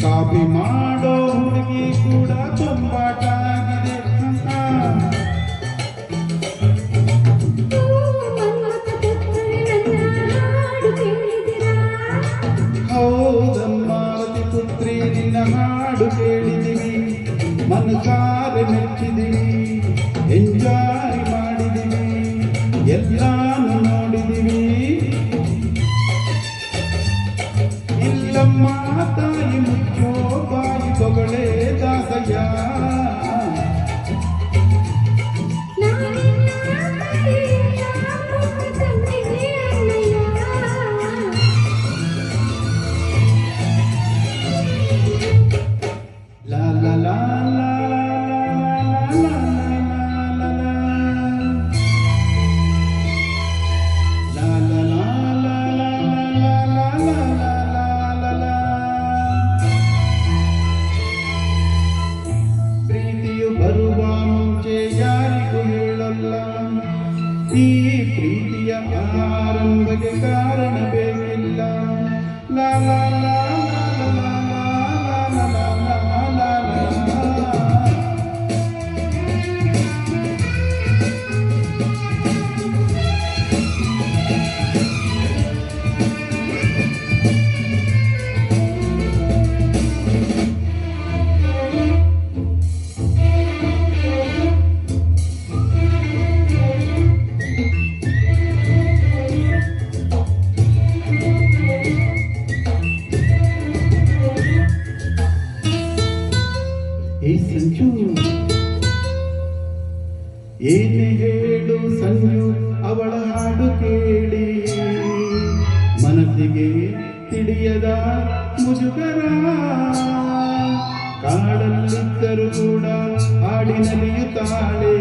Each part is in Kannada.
ಕಾಪಿ ಮಾಡೋ ಹುಡುಗಿ ಕೂಡ ತುಂಬಾಟಾಗಿದೆ. ಹೌದಮ್ಮ ಪುತ್ರಿ ನಿನ್ನ ಹಾಡು ಕೇಳಿದಿವಿ, ಮನಸಾರೆ ಮೆಚ್ಚಿದಿವಿ, ಎಂಜಾಯ್ ಮಾಡಿದಿವಿ, ಎಲ್ಲಾನು ನೋಡಿದಿವಿ. ಇಲ್ಲಮ್ಮ ತಾಯಿ ಮುಚ್ಚೋ ಬಾಯಿ ಬೊಗಳೆ ದಾಸಯ್ಯ. ಲಾ ಲಾ ಲಾ ಲಾ ಈ ಪ್ರೀತಿಯ ಆರಂಭಕ್ಕೆ ಕಾರಣ ಬೇಕಿಲ್ಲ. ಲಾ ಲಾ ಲಾ ಲಾ ಲಾ ಲಾ ಲಾ ಲಾ ಏ ಸಂಜು ಏನೇ ಹೇಳು ಸಂಜು, ಅವಳ ಹಾಡು ಕೇಳಿ ಮನಸ್ಸಿಗೆ ತಿಳಿಯದ ಮುಜುಗರ. ಕಾಡಲ್ಲಿದ್ದರೂ ಕೂಡ ಹಾಡಿ ನಲಿಯುತ್ತಾಳೆ,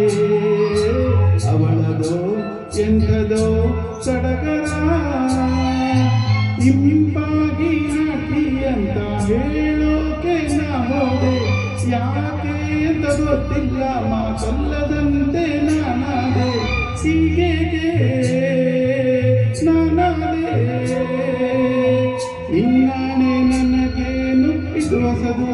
ಅವಳದೋ ಎಂಥದೋ ಸಡಗರ. ಇಂಪಾಗಿ ಹಾಕಿ ಅಂತ ಹೇಳೋಕೆ ನಾ ಹೋದೆ, ಯಾಕೆ ಅಂತ ಗೊತ್ತಿಲ್ಲ, ಮಾತಲ್ಲದಂತೆ ನಾನಾದೆ. ಹೀಗೆ ನಾನಾದೆ, ಇನ್ನಾನೆ ನನಗೇನು ಇದು ಹೊಸದು.